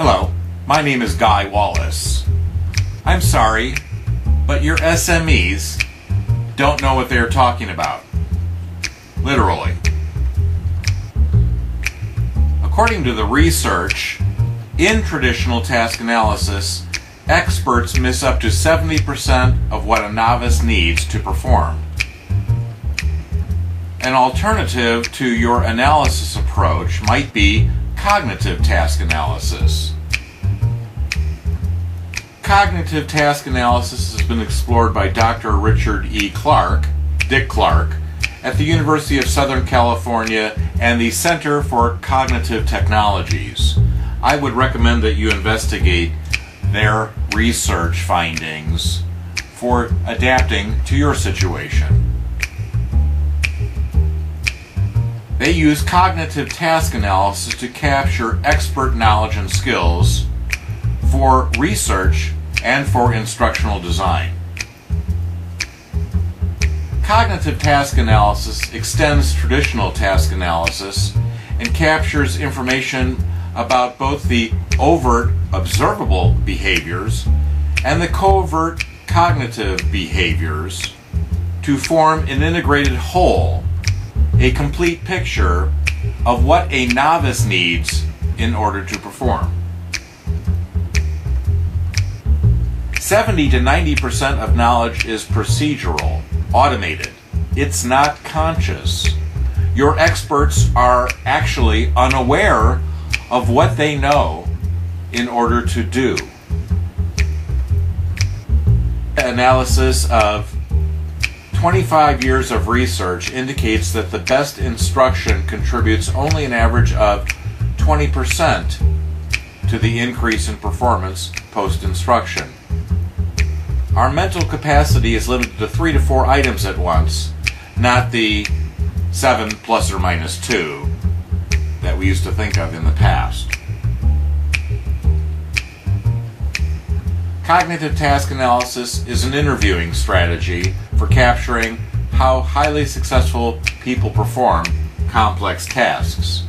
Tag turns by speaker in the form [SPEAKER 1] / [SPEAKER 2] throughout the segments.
[SPEAKER 1] Hello, my name is Guy Wallace. I'm sorry, but your SMEs don't know what they're talking about. Literally. According to the research, in traditional task analysis, experts miss up to 70% of what a novice needs to perform. An alternative to your analysis approach might be cognitive task analysis. Cognitive task analysis has been explored by Dr. Richard E. Clark, Dick Clark, at the University of Southern California and the Center for Cognitive Technologies. I would recommend that you investigate their research findings for adapting to your situation. They use cognitive task analysis to capture expert knowledge and skills for research and for instructional design. Cognitive task analysis extends traditional task analysis and captures information about both the overt observable behaviors and the covert cognitive behaviors to form an integrated whole, a complete picture of what a novice needs in order to perform. 70 to 90% of knowledge is procedural, automated. It's not conscious. Your experts are actually unaware of what they know in order to do. Analysis of 25 years of research indicates that the best instruction contributes only an average of 20% to the increase in performance post-instruction. Our mental capacity is limited to 3 to 4 items at once, not the 7 plus or minus 2 that we used to think of in the past. Cognitive task analysis is an interviewing strategy for capturing how highly successful people perform complex tasks.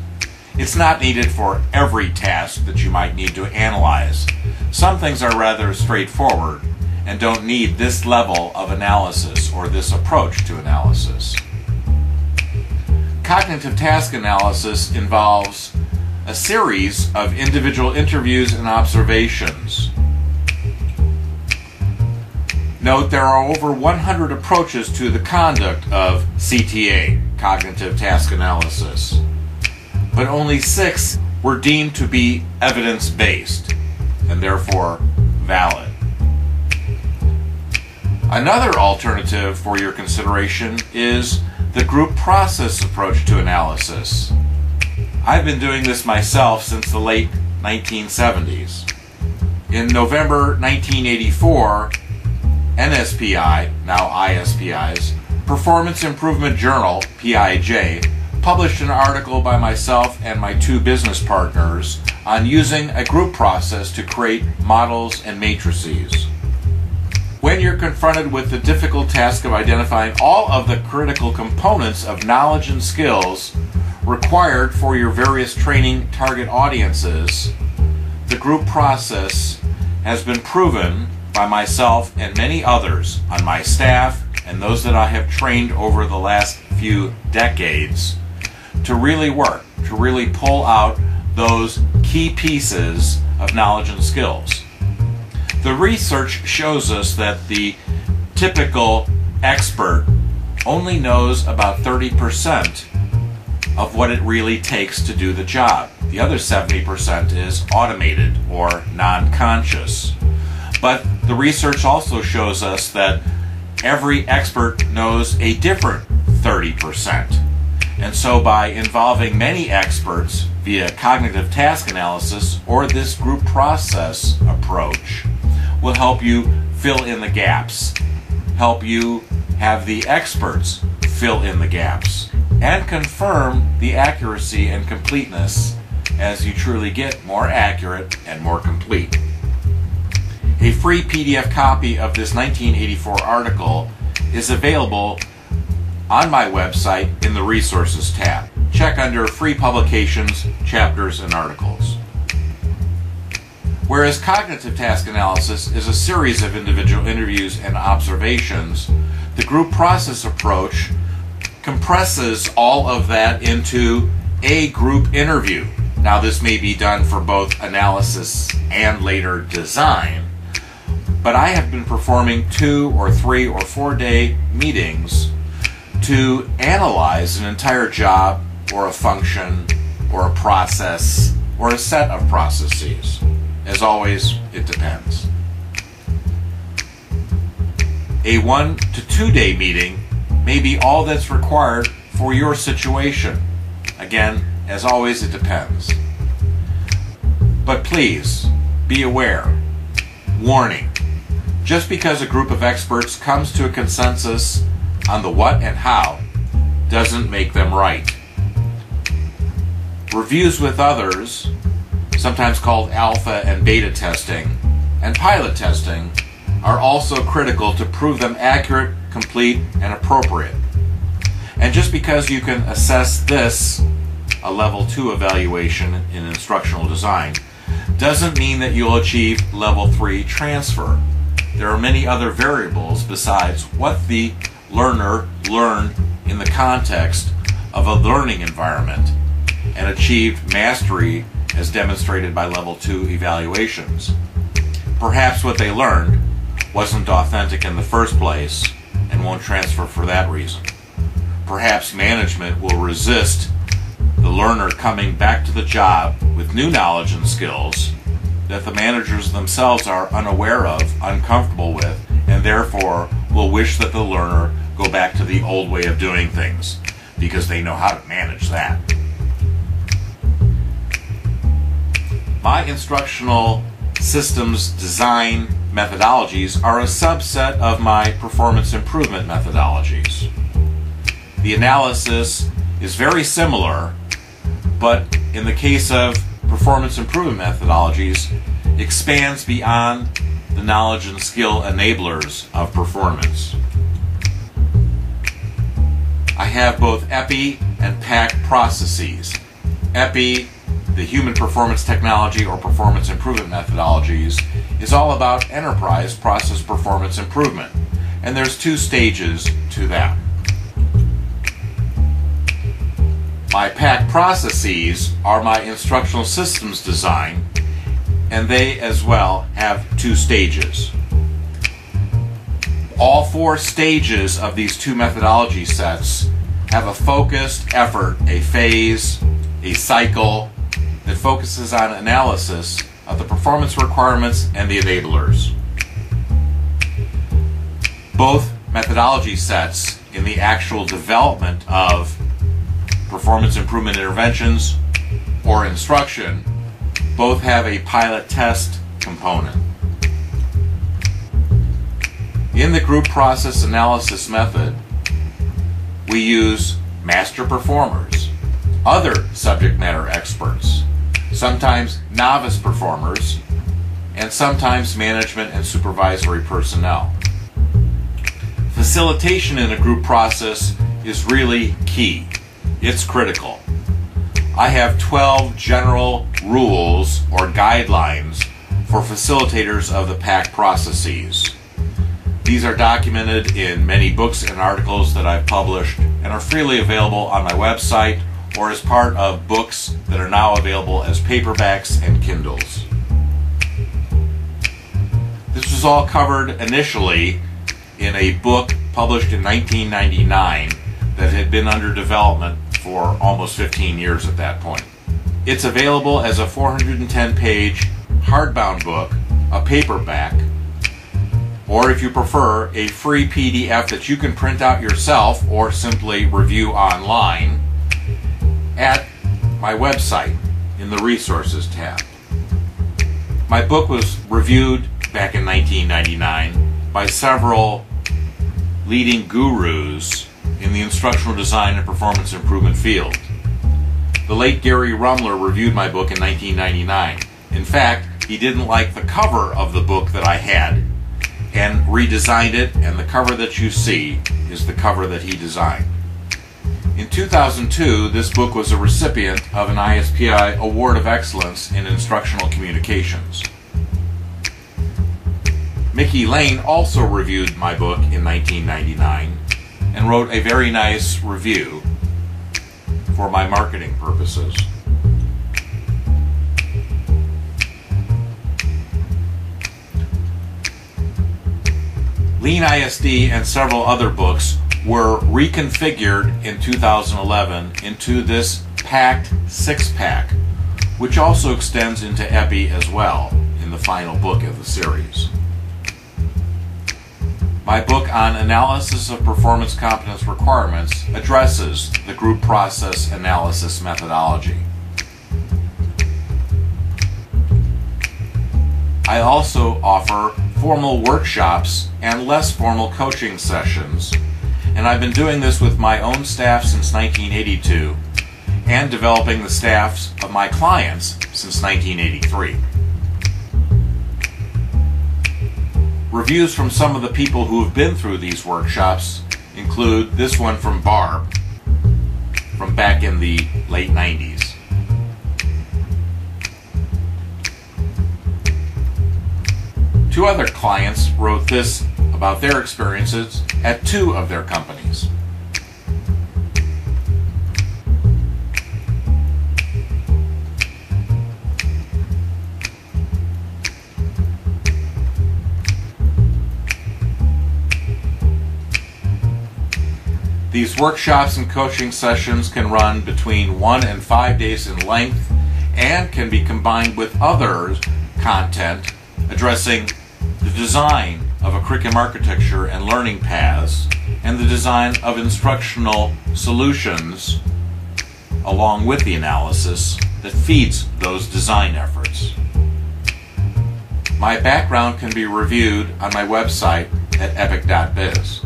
[SPEAKER 1] It's not needed for every task that you might need to analyze. Some things are rather straightforward and don't need this level of analysis or this approach to analysis. Cognitive task analysis involves a series of individual interviews and observations. Note there are over 100 approaches to the conduct of CTA, cognitive task analysis, but only 6 were deemed to be evidence-based and therefore valid. Another alternative for your consideration is the group process approach to analysis. I've been doing this myself since the late 1970s. In November 1984, NSPI, now ISPI's, Performance Improvement Journal, PIJ, published an article by myself and my 2 business partners on using a group process to create models and matrices. When you're confronted with the difficult task of identifying all of the critical components of knowledge and skills required for your various training target audiences, the group process has been proven by myself and many others on my staff and those that I have trained over the last few decades to really work, to really pull out those key pieces of knowledge and skills. The research shows us that the typical expert only knows about 30% of what it really takes to do the job. The other 70% is automated or non-conscious. But the research also shows us that every expert knows a different 30%. And so by involving many experts via cognitive task analysis or this group process approach will help you fill in the gaps, help you have the experts fill in the gaps, and confirm the accuracy and completeness as you truly get more accurate and more complete. A free PDF copy of this 1984 article is available on my website in the Resources tab. Check under Free Publications, Chapters, and Articles. Whereas cognitive task analysis is a series of individual interviews and observations, the group process approach compresses all of that into a group interview. Now, this may be done for both analysis and later design, but I have been performing 2 or 3 or 4 day meetings to analyze an entire job or a function or a process or a set of processes. As always, it depends. A 1 to 2 day meeting may be all that's required for your situation. Again, as always, it depends. But please, be aware. Warning. Just because a group of experts comes to a consensus on the what and how doesn't make them right. Reviews with others, sometimes called alpha and beta testing, and pilot testing, are also critical to prove them accurate, complete, and appropriate. And just because you can assess this, a level 2 evaluation in instructional design, doesn't mean that you'll achieve level 3 transfer. There are many other variables besides what the learner learned in the context of a learning environment and achieved mastery as demonstrated by level 2 evaluations. Perhaps what they learned wasn't authentic in the first place and won't transfer for that reason. Perhaps management will resist the learner coming back to the job with new knowledge and skills that the managers themselves are unaware of, uncomfortable with, and therefore will wish that the learner go back to the old way of doing things because they know how to manage that. My instructional systems design methodologies are a subset of my performance improvement methodologies. The analysis is very similar, but in the case of performance improvement methodologies, expands beyond the knowledge and skill enablers of performance. I have both EPI and PAC processes. EPI, the human performance technology or performance improvement methodologies, is all about enterprise process performance improvement, and there's 2 stages to that. My PAC processes are my instructional systems design, and they as well have 2 stages. All 4 stages of these 2 methodology sets have a focused effort, a phase, a cycle that focuses on analysis of the performance requirements and the enablers. Both methodology sets in the actual development of performance improvement interventions or instruction both have a pilot test component. In the group process analysis method, we use master performers, other subject matter experts, sometimes novice performers, and sometimes management and supervisory personnel. Facilitation in a group process is really key. It's critical. I have 12 general rules or guidelines for facilitators of the PAC processes. These are documented in many books and articles that I've published and are freely available on my website or as part of books that are now available as paperbacks and Kindles. This was all covered initially in a book published in 1999 that had been under development for almost 15 years at that point. It's available as a 410-page hardbound book, a paperback, or if you prefer, a free PDF that you can print out yourself or simply review online at my website in the Resources tab. My book was reviewed back in 1999 by several leading gurus in the instructional design and performance improvement field. The late Gary Rumler reviewed my book in 1999. In fact, he didn't like the cover of the book that I had and redesigned it, and the cover that you see is the cover that he designed. In 2002, this book was a recipient of an ISPI Award of Excellence in Instructional Communications. Mickey Lane also reviewed my book in 1999 and wrote a very nice review for my marketing purposes. Lean ISD and several other books were reconfigured in 2011 into this packed six-pack, which also extends into EPI as well in the final book of the series. My book on analysis of performance competence requirements addresses the group process analysis methodology. I also offer formal workshops and less formal coaching sessions, and I've been doing this with my own staff since 1982 and developing the staffs of my clients since 1983. Reviews from some of the people who have been through these workshops include this one from Barb from back in the late 90s. Two other clients wrote this about their experiences at two of their companies. These workshops and coaching sessions can run between 1 and 5 days in length and can be combined with other content addressing the design of a curriculum architecture and learning paths and the design of instructional solutions along with the analysis that feeds those design efforts. My background can be reviewed on my website at epic.biz.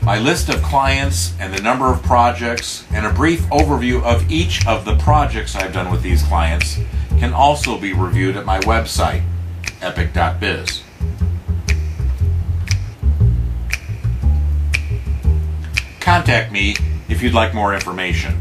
[SPEAKER 1] My list of clients and the number of projects and a brief overview of each of the projects I've done with these clients can also be reviewed at my website, epic.biz. Contact me if you'd like more information.